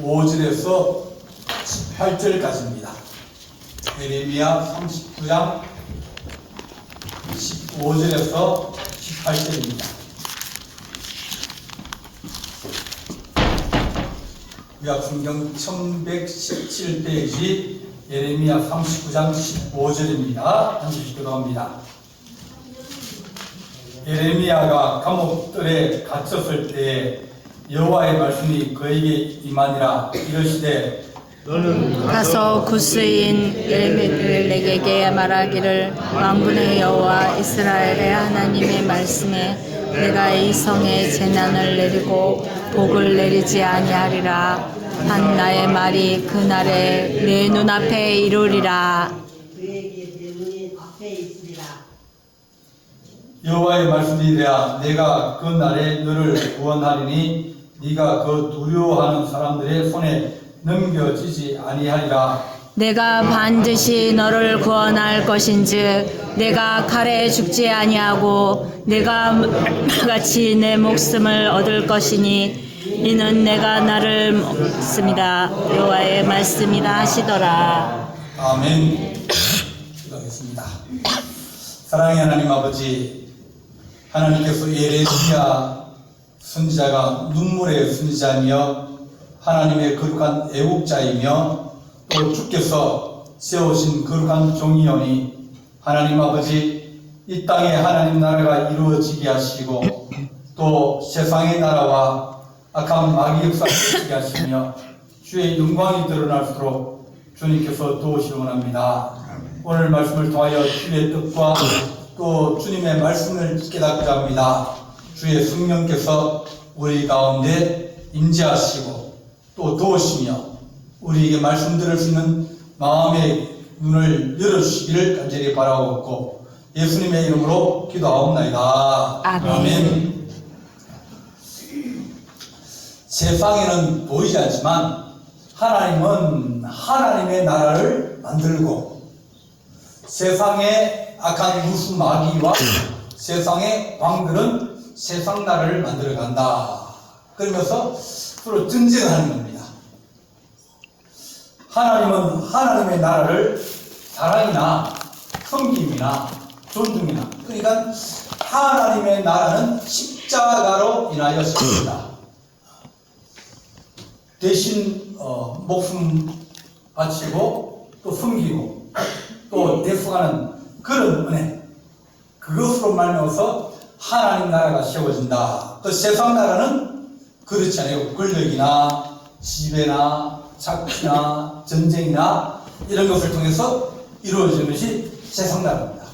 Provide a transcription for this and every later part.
15절에서 18절까지입니다. 예레미야 39장 15절에서 18절입니다. 구약성경 1117페이지 예레미야 39장 15절입니다. 한 절씩 기도합니다. 예레미야가 감옥들에 갇혔을 때에 여호와의 말씀이 그에게 임하니라. 이르시되 너는 가서 구스인 예레미야를 내게 말하기를 만군의 여호와 이스라엘의 하나님의 말씀에 내가 이 성에 재난을 내리고 복을 내리지 아니하리라 한 나의 말이 그날에 내 눈앞에 이루리라. 그에게 내 눈이 앞에 있으리라. 여호와의 말씀이라. 내가 그 날에 너를 구원하리니 네가 그 두려워하는 사람들의 손에 넘겨지지 아니하리라. 내가 반드시 너를 구원할 것인즉 내가 칼에 죽지 아니하고 내가 같이 내 목숨을 얻을 것이니 이는 내가 나를 먹습니다. 여호와의 말씀이라 하시더라. 아멘. 기도하겠습니다. 사랑의 하나님 아버지, 하나님께서 예레미야 선지자가 눈물의 선지자이며 하나님의 거룩한 애국자이며 또 주께서 세우신 거룩한 종이오니 하나님 아버지, 이 땅에 하나님 나라가 이루어지게 하시고 또 세상의 나라와 악한 마귀 역사를 깨지게 하시며 주의 영광이 드러날수록 주님께서 도우시기 원합니다. 오늘 말씀을 통하여 주의 뜻과 또 주님의 말씀을 깨닫고자 합니다. 주의 성령께서 우리 가운데 임재하시고 또 도우시며 우리에게 말씀 들을 수 있는 마음의 눈을 열어주시기를 간절히 바라옵고 예수님의 이름으로 기도하옵나이다. 아멘. 세상에는 보이지 않지만 하나님은 하나님의 나라를 만들고 세상의 악한 무수 마귀와 세상의 왕들은 세상 나라를 만들어간다. 그러면서 서로 전쟁하는 겁니다. 하나님은 하나님의 나라를 사랑이나 섬김이나 존중이나, 그러니까 하나님의 나라는 십자가로 인하여 세웁니다. 대신 목숨 바치고 또 섬기고 또 대속하는 그런 은혜, 그것으로 말미암아서 하나님 나라가 세워진다. 또 세상 나라는 그렇지 않아요. 권력이나 지배나 착취나 전쟁이나 이런 것을 통해서 이루어지는 것이 세상 나라입니다.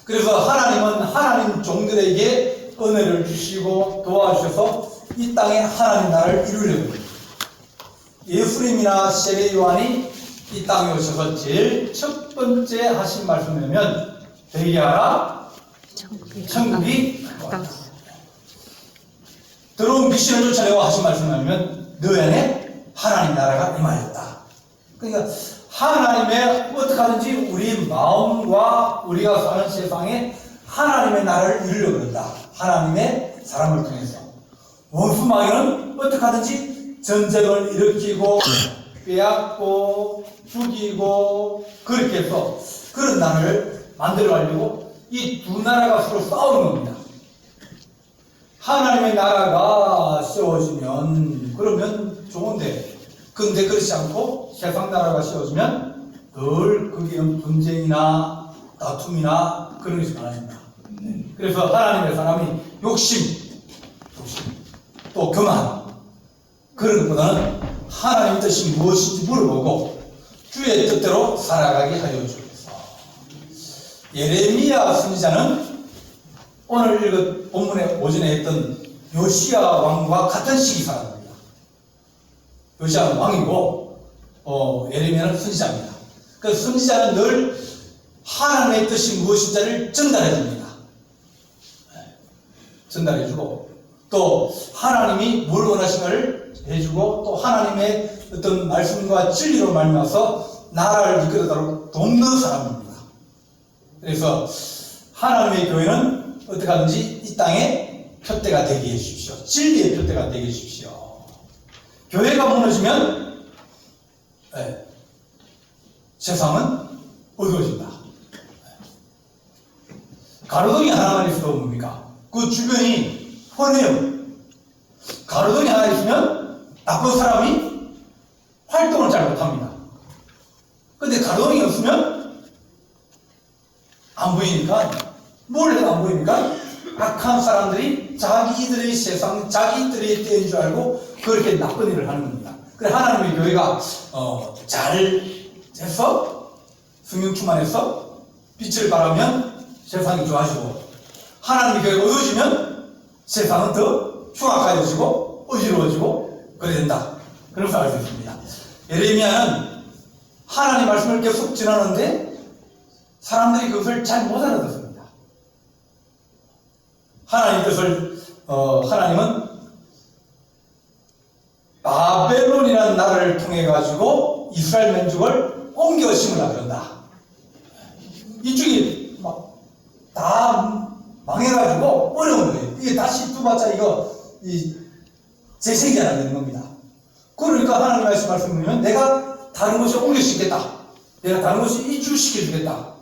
그래서 하나님은 하나님 종들에게 은혜를 주시고 도와주셔서 이 땅에 하나님 나라를 이루려고 합니다. 예수님이나 세례 요한이 이 땅에 오셔서 제일 첫 번째 하신 말씀이면 회개하라, 천국이 가까웠다. 들어온 미션을 쫓아내고 하신 말씀이면 너희 안에 하나님 나라가 임하였다. 그러니까 하나님의 어떻게 하든지 우리 마음과 우리가 사는 세상에 하나님의 나라를 이루려고 한다. 하나님의 사람을 통해서. 원수 마귀는 어떻게 하든지 전쟁을 일으키고 빼앗고 죽이고 그렇게 해서 그런 나라를 만들어 가려고 이 두 나라가 서로 싸우는 겁니다. 하나님의 나라가 세워지면 그러면 좋은데, 근데 그렇지 않고 세상 나라가 세워지면 늘 거기는 분쟁이나 다툼이나 그런 것이 많아집니다. 그래서 하나님의 사람이 욕심 또 교만, 그런 것보다는 하나님의 뜻이 무엇인지 물어보고 주의 뜻대로 살아가게 하여 주옵소서. 예레미야 선지자는 오늘 읽은 본문의 오전에 했던 요시야 왕과 같은 시기 살았습니다. 요시야는 왕이고 예레미야는 선지자입니다. 그 선지자는 늘 하나님의 뜻이 무엇인지를 전달해 줍니다. 전달해 주고 또 하나님이 뭘 원하시는가를 해주고 또 하나님의 어떤 말씀과 진리로 말미암아서 나라를 이끌어가도록 돕는 사람입니다. 그래서 하나님의 교회는 어떻게 하든지 이 땅에 표대가 되게 해주십시오. 진리의 표대가 되게 해주십시오. 교회가 무너지면 세상은 어두워진다. 가로등이 하나만 있어도 뭡니까? 그 주변이 훤해요. 가로등이 하나 있으면 나쁜 사람이 활동을 잘 못합니다. 근데 가로등이 없으면 안 보이니까, 뭘 해도 안 보이니까 악한 사람들이 자기들의 세상, 자기들의 때인 줄 알고 그렇게 나쁜 일을 하는 겁니다. 그래 하나님의 교회가 잘 해서 성령 충만해서 빛을 발하면 세상이 좋아지고, 하나님의 교회가 어두워지면 세상은 더 흉악해지고 어지러워지고 그래야 된다. 그런 것을 알 수 있습니다. 예레미야는 하나님 말씀을 계속 전하는데 사람들이 그것을 잘 못 알아듣습니다. 하나님 뜻을 하나님은 바벨론이라는 나라를 통해 가지고 이스라엘 민족을 옮겨 심으라 그런다. 이쪽이 막 다 망해가지고 어려운 거예요. 이게 다시 두바자 재생이 안 되는 겁니다. 그러니까 하나님 말씀을 내가 다른 곳에 옮겨시키겠다. 내가 다른 곳에 이주시켜주겠다.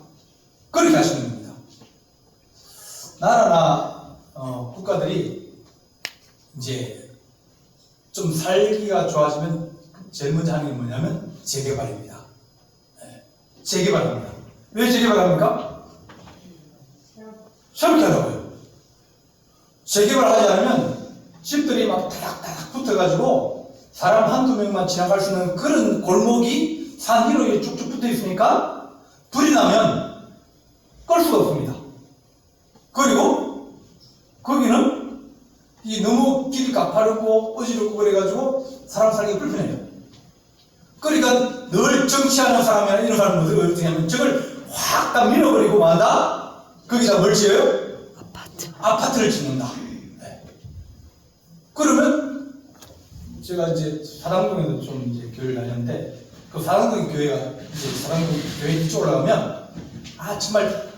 그렇게 하시는 겁니다. 나라나 국가들이 이제 좀 살기가 좋아지면 제일 먼저 하는 게 뭐냐면 재개발입니다. 재개발합니다. 왜 재개발합니까? 새롭게 하라고요. 재개발하지 않으면 집들이 막 다닥다닥 붙어가지고 사람 한두 명만 지나갈 수 있는 그런 골목이 산 위로 쭉쭉 붙어 있으니까 불이 나면 끌 수가 없습니다. 그리고 거기는 너무 길이 가파르고 어지럽고 그래가지고 사람 살기가 불편해요. 그러니까 늘 정치하는 사람이나 이런 사람은 어떻게 하면 저걸 확 다 밀어버리고 만다. 거기다 뭘 지어요? 아파트를 짓는다. 네. 그러면 제가 이제 사당동에도 좀 이제 교회를 다녔는데 그 사당동 교회가 이제 사당동 교회 이쪽 올라가면 정말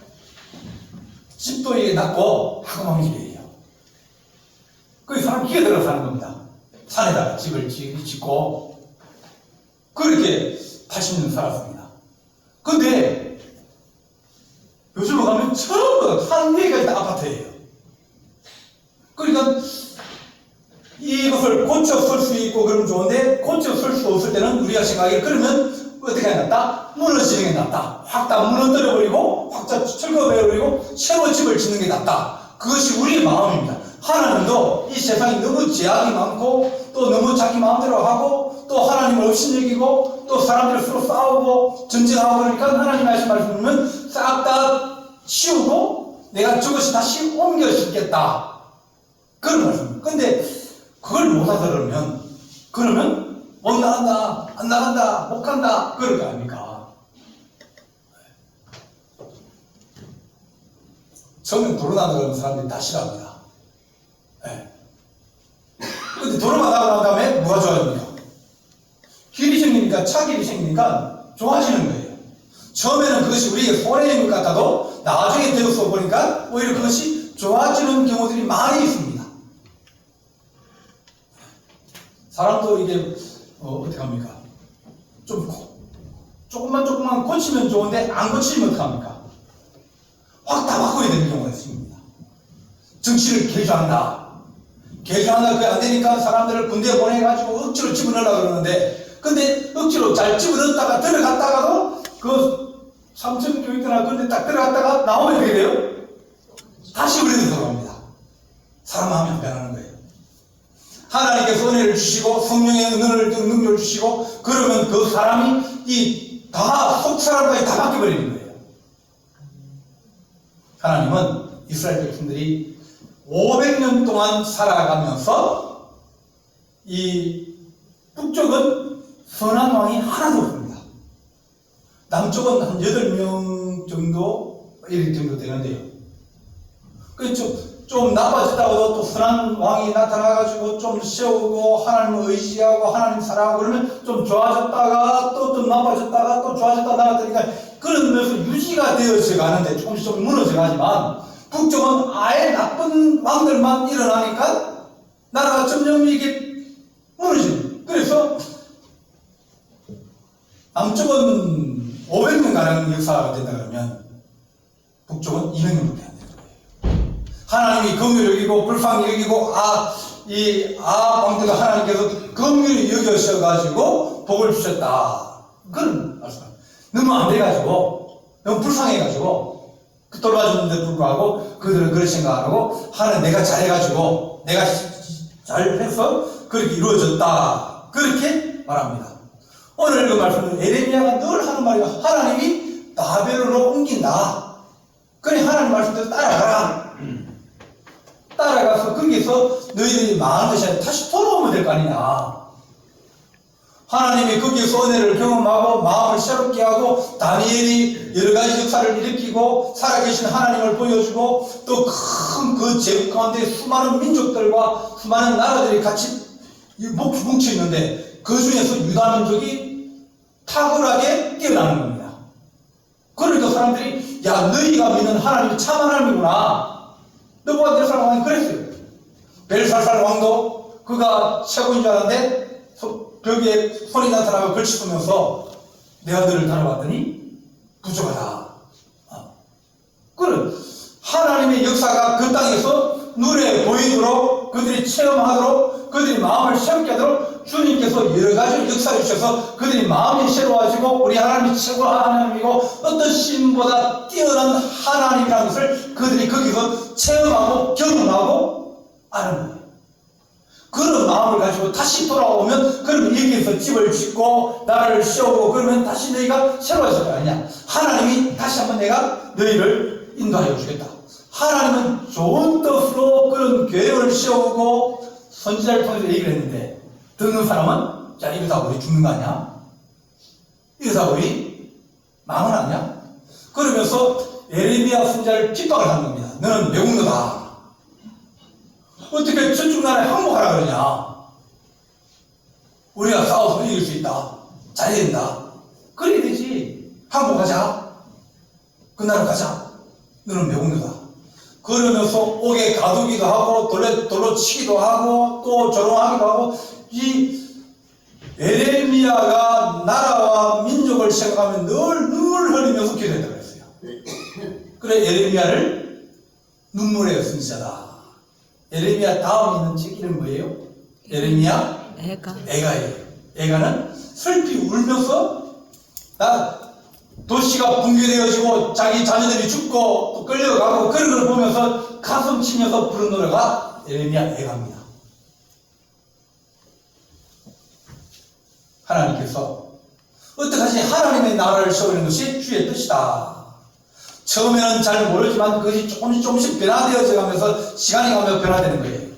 집도 이게 낮고 하고만 집이에요. 거기 사람 기가 들어서 사는 겁니다. 산에다가 집을 짓고 그렇게 80년 살았습니다. 근데 요즘으로 가면 전부 한 개가 다 아파트예요. 그러니까 이것을 고쳐 쓸 수 있고 그러면 좋은데 고쳐 쓸 수 없을 때는 우리가 생각하기에 그러면 어떻게 해야 낫다? 무너지는 게 낫다. 확 다 무너뜨려버리고 확 다 철거해버리고 새로운 집을 짓는 게 낫다. 그것이 우리의 마음입니다. 하나님도 이 세상이 너무 제약이 많고 또 너무 자기 마음대로 하고 또 하나님을 업신여기고 또 사람들 서로 싸우고 전쟁하고 그러니까 하나님 말씀하시면 싹 다 치우고 내가 저것이 다시 옮겨시키겠다. 그런 말씀입니다. 근데 그걸 못 하더라면 그러면 못 나간다, 안 나간다, 못 간다 그럴 거 아닙니까? 처음엔 도로나다 그러는 사람들이 다 싫어합니다. 근데 도로가 나고 난 다음에 뭐가 좋아집니까? 길이 생기니까 차 길이 생기니까 좋아지는 거예요. 처음에는 그것이 우리에게 손해인 것 같아도 나중에 되어서 보니까 오히려 그것이 좋아지는 경우들이 많이 있습니다. 사람도 이게 어떻게 합니까? 조금만 고치면 좋은데 안 고치면 어떡합니까? 확 다 바꿔야 되는 경우가 있습니다. 정치를 개조한다. 개조한다 그게 안 되니까 사람들을 군대에 보내가지고 억지로 집어넣으려고 그러는데 근데 억지로 잘 집어넣었다가 들어갔다가도 그 삼천교육이나 그런 데 딱 들어갔다가 나오면 어떻게 돼요? 다시 우리는 들어갑니다. 사람 마음이 안 변하는 거예요. 하나님께서 은혜를 주시고 성령의 능력을 주시고 그러면 그 사람이 다 속 사람까지 다 바뀌어버리는 거예요. 하나님은 이스라엘 백성들이 500년 동안 살아가면서 이 북쪽은 선한 왕이 하나도 없습니다. 남쪽은 한 8명 정도 이렇게 정도 되는데요. 좀 나빠졌다고도 또 선한 왕이 나타나가지고 좀 세우고 하나님을 의지하고 하나님 사랑하고 그러면 좀 좋아졌다가 또 좀 나빠졌다가 또 좋아졌다가 나갔다니까 그런 면에서 유지가 되어져 가는데 조금씩 좀 무너져 가지만 북쪽은 아예 나쁜 왕들만 일어나니까 나라가 점점 이게 무너집니다. 그래서 남쪽은 500년가량 역사가 된다 그러면 북쪽은 200년밖에 안 되는 거예요. 하나님이 긍휼을 여기고 불쌍히 여기고 왕대가 하나님께서 긍휼히 여겨셔가지고 복을 주셨다. 그런 말씀입니다. 너무 안 돼가지고 너무 불쌍해가지고 돌봐주는데 불구하고 그들은 그렇게 생각 안 하고 하나님 내가 잘해가지고 내가 잘해서 그렇게 이루어졌다. 그렇게 말합니다. 오늘 그 말씀은 에레미야가 늘 하는 말이가 하나님이 바벨론으로 옮긴다. 그래 하나님 말씀대로 따라가라. 따라가서 거기서 너희들이 망한 것이 아니라 다시 돌아오면 될 거 아니냐. 하나님이 거기에서 은혜를 경험하고 마음을 새롭게 하고 다니엘이 여러 가지 역사를 일으키고 살아계신 하나님을 보여주고 또 큰 그 제국 가운데 수많은 민족들과 수많은 나라들이 같이 뭉쳐 있는데 그 중에서 유다 민족이 탁월하게 뛰어나는 겁니다. 그러니까 사람들이 야 너희가 믿는 하나님이 참 하나님이구나. 느부갓네살 왕이 그랬어요. 벨사살 왕도 그가 최고인 줄 알았는데 벽에 손이 나타나고 걸치면서 내가 너를 다뤄봤더니 부족하다. 그런 하나님의 역사가 그 땅에서 눈에 보이도록 그들이 체험하도록 그들이 마음을 새롭게 하도록 주님께서 여러 가지 역사해 주셔서 그들이 마음이 새로워지고 우리 하나님이 최고 하나님이고 어떤 신보다 뛰어난 하나님이라는 것을 그들이 거기서 체험하고 경험하고 아는 거예요. 그런 마음을 가지고 다시 돌아오면 그러면 여기에서 집을 짓고 나라를 세우고 그러면 다시 너희가 새로워질 거 아니냐. 하나님이 다시 한번 내가 너희를 인도하여 주겠다. 하나님은 좋은 뜻으로 그런 계획을 세우고 선지자를 통해서 얘기를 했는데 듣는 사람은 자 이러다 우리 죽는 거 아니야? 이러다 우리 망은 아니야? 그러면서 에레미야 선지자를 핍박을 하는 겁니다. 너는 매국노다. 어떻게 저쪽 나라에 항복하라 그러냐? 우리가 싸워서 이길 수 있다. 잘해야 된다. 그래야 되지. 항복하자. 그 나라 가자. 너는 매국노다. 그러면서 옥에 가두기도 하고 돌로 치기도 하고 또 조롱하기도 하고 이 에레미야가 나라와 민족을 생각하면 늘 눈물을 흘리면서 기도했다고 했어요. 그래 에레미야를 눈물의 선지자다. 에레미야 다음 있는 책 이름 뭐예요? 에레미야? 에가예요. 에가는 슬피 울면서 도시가 붕괴되어지고 자기 자녀들이 죽고 또 끌려가고 그런 걸 보면서 가슴 치면서 부른 노래가 에레미야 에가입니다. 하나님께서 어떡하지 하나님의 나라를 세우는 것이 주의 뜻이다. 처음에는 잘 모르지만 그것이 조금씩 변화되어져 가면서 시간이 가면서 변화되는 거예요.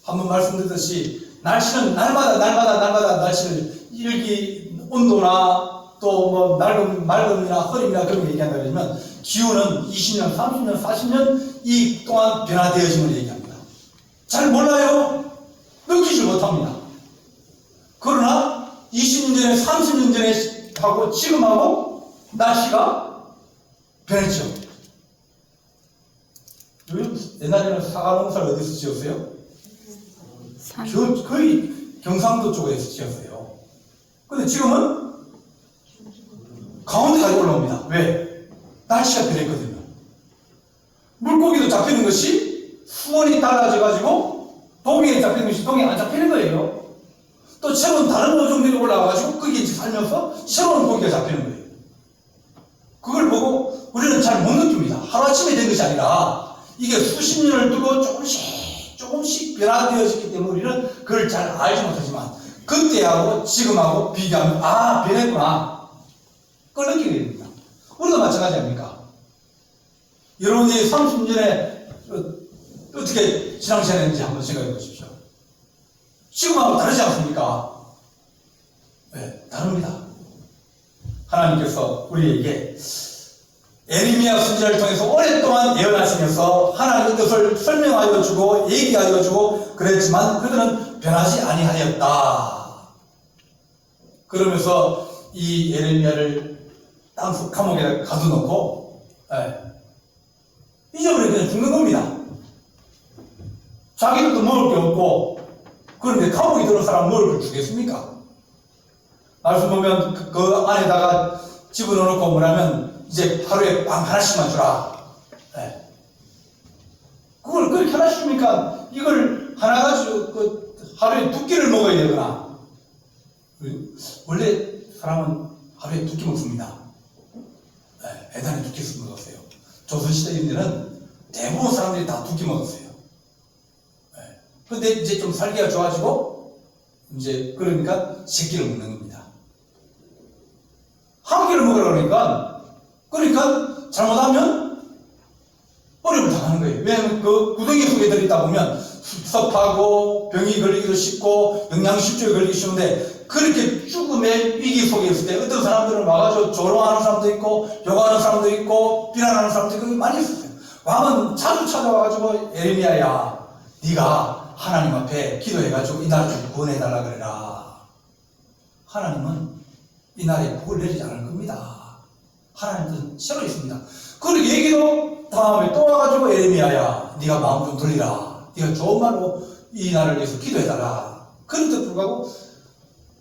한번 말씀드렸듯이 날씨는 날마다 날씨를 일기 온도나 또 뭐 맑음이나 흐림이나 그런 거 얘기한다 그러면 기후는 20년, 30년, 40년 이 동안 변화되어짐을 얘기합니다. 잘 몰라요. 느끼지 못합니다. 그러나 20년 전에 30년 전에 하고 지금하고 날씨가 변했죠. 옛날에는 사과 농사를 어디서 지었어요? 거의 경상도 쪽에서 지었어요. 근데 지금은 가운데까지 올라옵니다. 왜? 날씨가 변했거든요. 물고기도 잡히는 것이 수온이 달라져가지고 동해에 잡히는 것이 동해에 안 잡히는 거예요. 또 새로운 다른 어종들이 올라와가지고 거기에 살면서 새로운 고기가 잡히는 거예요. 그걸 보고 우리는 잘 못 느낍니다. 하루아침에 된 것이 아니라 이게 수십 년을 두고 조금씩 변화되어졌기 때문에 우리는 그걸 잘 알지 못하지만 그때하고 지금하고 비교하면 아 변했구나. 그걸 느끼게 됩니다. 우리도 마찬가지 아닙니까? 여러분이 30년 전에 어떻게 신앙생활했는지 한번 생각해 보십시오. 지금하고 다르지 않습니까? 네, 다릅니다. 하나님께서 우리에게 에레미야 선지자를 통해서 오랫동안 예언하시면서 하나님의 뜻을 설명하여 주고 얘기하여 주고 그랬지만 그들은 변하지 아니하였다. 그러면서 이 에레미야를 땅속 감옥에 가둬놓고 잊어버리고 그냥 죽는 겁니다. 자기들도 먹을 게 없고 그런데 감옥에 들어온 사람 먹을 걸 주겠습니까? 말씀 보면 그 안에다가 집어넣고 뭐라면 이제 하루에 빵 하나씩만 주라. 네. 그걸 그렇게 하나씩 주니까 이걸 하나 가지고 하루에 2끼를 먹어야 되구나. 원래 사람은 하루에 2끼 먹습니다. 네, 예전에 2끼씩 먹었어요. 조선시대인들은 대부분 사람들이 다 2끼 먹었어요. 네. 근데 이제 좀 살기가 좋아지고 이제 그러니까 3끼를 먹는 겁니다. 한 끼를 먹으라 그러니까 잘못하면 어려움을 당하는 거예요. 왜냐하면 그 구덩이 속에 들어있다 보면 섭하고 병이 걸리기도 쉽고 영양실조에 걸리기 쉬운데 그렇게 죽음의 위기 속에 있을 때 어떤 사람들은 와가지고 조롱하는 사람도 있고 욕하는 사람도 있고 비난하는 사람도 있고 많이 있었어요. 왕은 자주 찾아와가지고 에레미야야 네가 하나님 앞에 기도해가지고 이 나라 좀 구원해달라 그래라. 하나님은 이 나라에 복을 내리지 않을 겁니다. 하나님은 싫어 있습니다. 그리고 얘기도 다음에 또 와가지고 에레미야야 네가 마음 좀 돌리라. 네가 좋은 말로 이 나라를 위해서 기도해달라. 그런데도 불구하고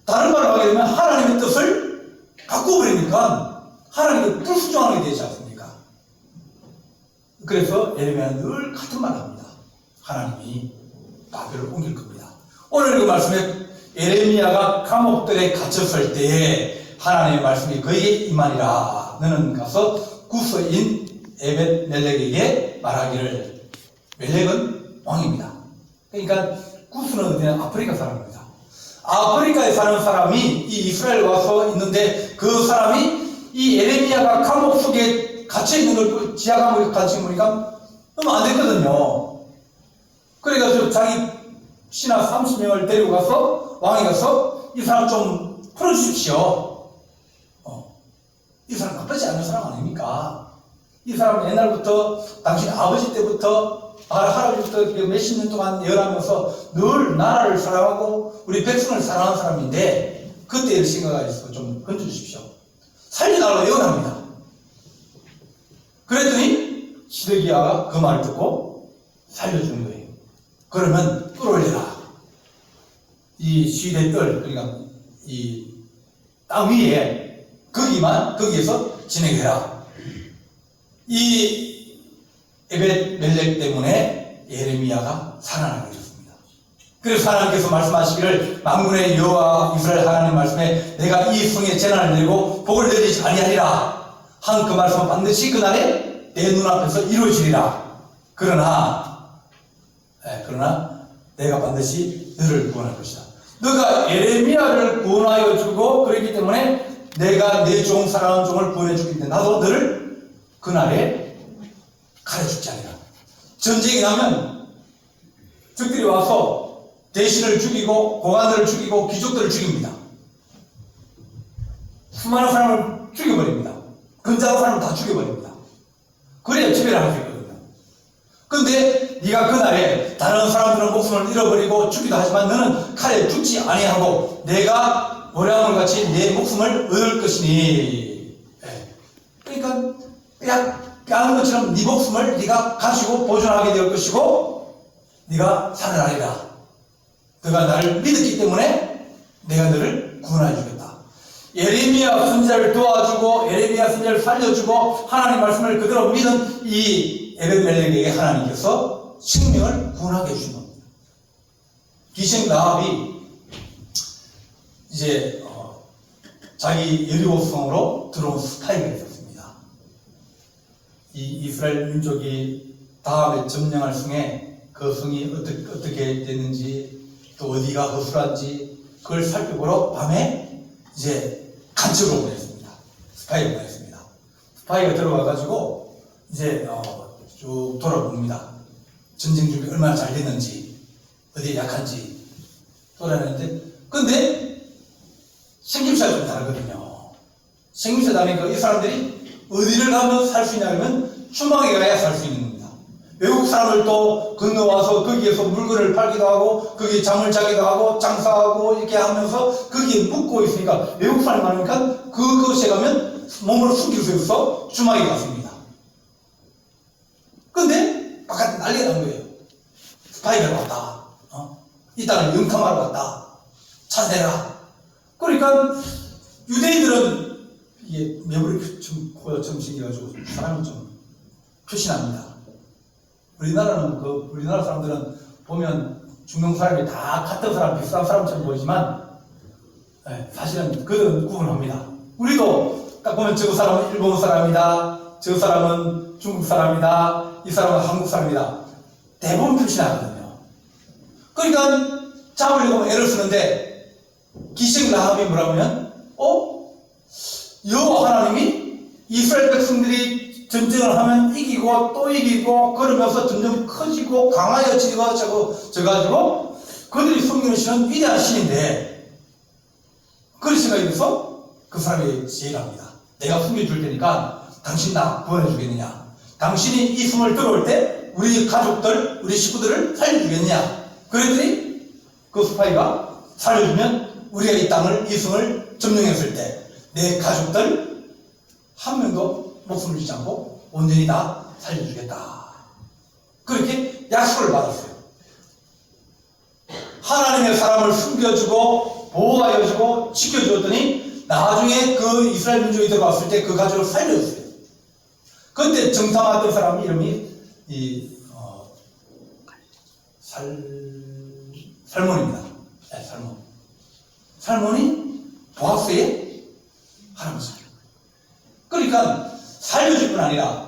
다른 말을 하게 되면 하나님의 뜻을 바꿔버리니까 하나님이 불순종하게 되지 않습니까? 그래서 에레미야는 늘 같은 말을 합니다. 하나님이 바벨을 옮길 겁니다. 오늘 그 말씀에 에레미야가 감옥들에 갇혔을 때에 하나님의 말씀이 그에게 임하니라. 너는 가서 구서인 에벳 멜렉에게 말하기를. 멜렉은 왕입니다. 그러니까 구스는 어디냐? 아프리카 사람입니다. 아프리카에 사는 사람이 이 이스라엘 와서 있는데 그 사람이 이 에레미야가 감옥 속에 갇혀있는 걸 지하 감옥에 갇힌 거니까 너무 안 됐거든요. 그래가지고 자기 신하 30명을 데리고 가서 왕이 가서 이 사람 좀 풀어주십시오. 이 사람 나쁘지 않은 사람 아닙니까? 이 사람은 옛날부터 당신 아버지 때부터 할아버지부터 몇십 년 동안 열하면서 늘 나라를 사랑하고 우리 백성을 사랑하는 사람인데 그때의 생각을 해서 좀 건져주십시오. 살려달라고 예언합니다. 그랬더니 시드기야가 그 말을 듣고 살려주는 거예요. 그러면 끌어올려라. 이 시대 뜰, 그러니까 이 땅 위에 거기에서 진행해라. 이 에벳 멜렉 때문에 예레미야가 살아나게 되었습니다. 그래서 하나님께서 말씀하시기를 만군의 여호와 이스라엘 하나님 말씀에 내가 이 성에 재난을 내리고 복을 내리지 아니하리라 한 그 말씀은 반드시 그날에 내 눈앞에서 이루어지리라. 그러나 내가 반드시 너를 구원할 것이다. 너가 에레미야를 구원하여 주고 그렇기 때문에 내가 내 종 사랑하는 종을 구원해 주기 때문에 나도 너를 그날에 가려 죽지 않으라. 전쟁이 나면 적들이 와서 대신을 죽이고 고관들을 죽이고 귀족들을 죽입니다. 수많은 사람을 죽여버립니다. 근자한 사람을 다 죽여버립니다. 그래야 지배를 할 수 있거든요. 근데 네가 그날에 다른 사람들은 목숨을 잃어버리고 죽기도 하지만 너는 칼에 죽지 아니하고 내가 모량을 같이 내 목숨을 얻을 것이니. 그러니까 빼앗는 것처럼 네 목숨을 네가 가지고 보존하게 될 것이고 네가 살아나리라. 너가 나를 믿었기 때문에 내가 너를 구원해 주겠다. 예레미야 선지자를 도와주고 예레미야 선지자를 살려주고 하나님 말씀을 그대로 믿은 이 에벳 멜렉에게 하나님께서 생명을 구원하게 해주신 겁니다. 기생 라합이 이제 자기 여리고성으로 들어온 스파이가 있었습니다. 이 이스라엘 민족이 다음에 점령할 성에 그 성이 어떻게 됐는지 또 어디가 허술한지 그걸 살펴보러 밤에 이제 간첩으로 보냈습니다. 스파이를 보냈습니다. 스파이가 들어와가지고 이제 쭉 돌아봅니다. 전쟁 준비 얼마나 잘 됐는지 어디에 약한지 돌아다니는데 근데 생김새가 좀 다르거든요. 생김새 다르니까 이 사람들이 어디를 가면 살 수 있냐면 주막에 가야 살 수 있는 겁니다. 외국 사람들도 건너와서 거기에서 물건을 팔기도 하고 거기에 잠을 자기도 하고 장사하고 이렇게 하면서 거기에 묵고 있으니까 외국 사람이 많으니까 그것에 가면 몸을 숨길 수 있어서 주막에 갔습니다. 근데 바깥에 난리가 난 거예요. 스파이가 왔다. 이 땅을 영탐하러 왔다. 찾아내라. 그러니까 유대인들은 이게 매부리 좀 고여 좀 생겨가지고 사람이 좀 표신합니다. 우리나라는 우리나라 사람들은 보면 중동 사람이 다 같은 사람, 비슷한 사람처럼 보이지만 사실은 그들은 구분합니다. 우리도 딱 보면 저 사람은 일본 사람이다, 저 사람은 중국 사람이다, 이 사람은 한국 사람이다. 대부분 표시하거든요. 그러니까 잡으려고 애를 쓰는데 기생 라합이 뭐라면 여호와 하나님이 이스라엘 백성들이 전쟁을 하면 이기고 또 이기고 그러면서 점점 커지고 강하여지고 져가지고 그들이 섬기는 신은 위대한 신인데 그런 생각이 들어서 그 사람이 제의를 합니다. 내가 숨겨줄 테니까 당신 나 구원해 주겠느냐? 당신이 이 성을 들어올 때 우리 가족들, 우리 식구들을 살려주겠느냐? 그랬더니 그 스파이가 살려주면 우리가 이 땅을, 이 성을 점령했을 때 내 가족들 한 명도 목숨을 잃지 않고 온전히 다 살려주겠다. 그렇게 약속을 받았어요. 하나님의 사람을 숨겨주고 보호하여주고 지켜주었더니 나중에 그 이스라엘 민족이 들어왔을 때 그 가족을 살려줬어요. 그때 정탐했던 사람 이름이 살몬입니다. 살몬이 보아스의 할아버지예요. 그러니까 살려줄 뿐 아니라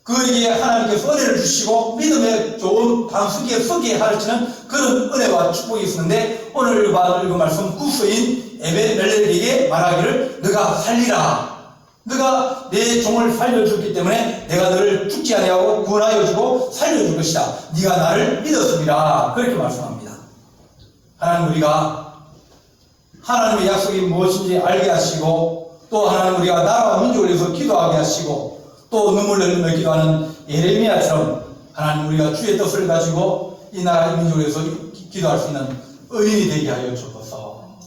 그에게 하나님께서 은혜를 주시고 믿음의 좋은 반수기에 서게 하시는 그런 은혜와 축복이 있었는데 오늘 읽은 말씀 구스인 에벳멜렉에게 말하기를 너가 살리라. 너가 내 종을 살려줬기 때문에 내가 너를 죽지 아니하고 구원하여 주고 살려줄 것이다. 네가 나를 믿었습니다. 그렇게 말씀합니다. 하나님 우리가 하나님의 약속이 무엇인지 알게 하시고 또 하나님 우리가 나라와 민족을 위해서 기도하게 하시고 또 눈물 흘리며 기도하는 예레미야처럼 하나님 우리가 주의 뜻을 가지고 이 나라 이 민족을 위해서 기도할 수 있는 의인이 되게 하여 주옵소서.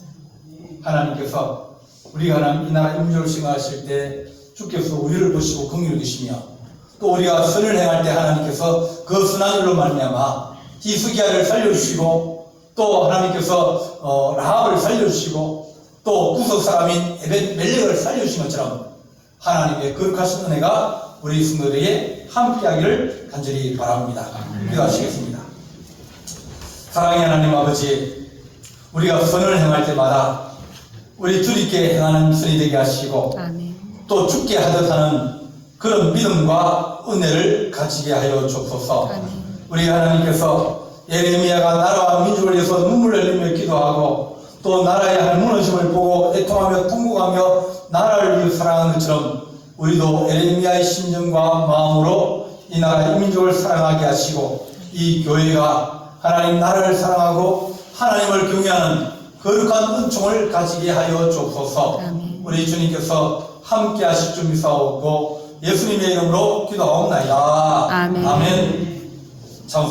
하나님께서 우리가 하나님 이 나라 이 민족을 생각하실 때 주께서 우리를 보시고 긍휼히 여기시며 또 우리가 선을 행할 때 하나님께서 그 선한 일로 말미암아 히스기야를 살려주시고 또 하나님께서 라합을 살려주시고 또 구석 사람인 에벳멜렉을 살려주신 것처럼 하나님의 거룩하신 은혜가 우리 성도들에게 함께하기를 간절히 바랍니다. 기도하시겠습니다. 사랑의 하나님 아버지, 우리가 선을 행할 때마다 우리 주님께 행하는 선이 되게 하시고 아멘. 또 죽게 하듯 하는 그런 믿음과 은혜를 가지게 하여 주옵소서. 아멘. 우리 하나님께서 예레미야가 나라와 민족을 위해서 눈물을 흘리며 기도하고 또 나라의 한 무너짐을 보고 애통하며 통곡하며 나라를 위해 사랑하는 것처럼 우리도 예레미야의 심정과 마음으로 이 나라 이 민족을 사랑하게 하시고 이 교회가 하나님 나라를 사랑하고 하나님을 경외하는 거룩한 은총을 가지게 하여 주옵소서. 아멘. 우리 주님께서 함께 하실 줄 믿사오고 예수님의 이름으로 기도하옵나이다. 아멘. 아멘. 찬송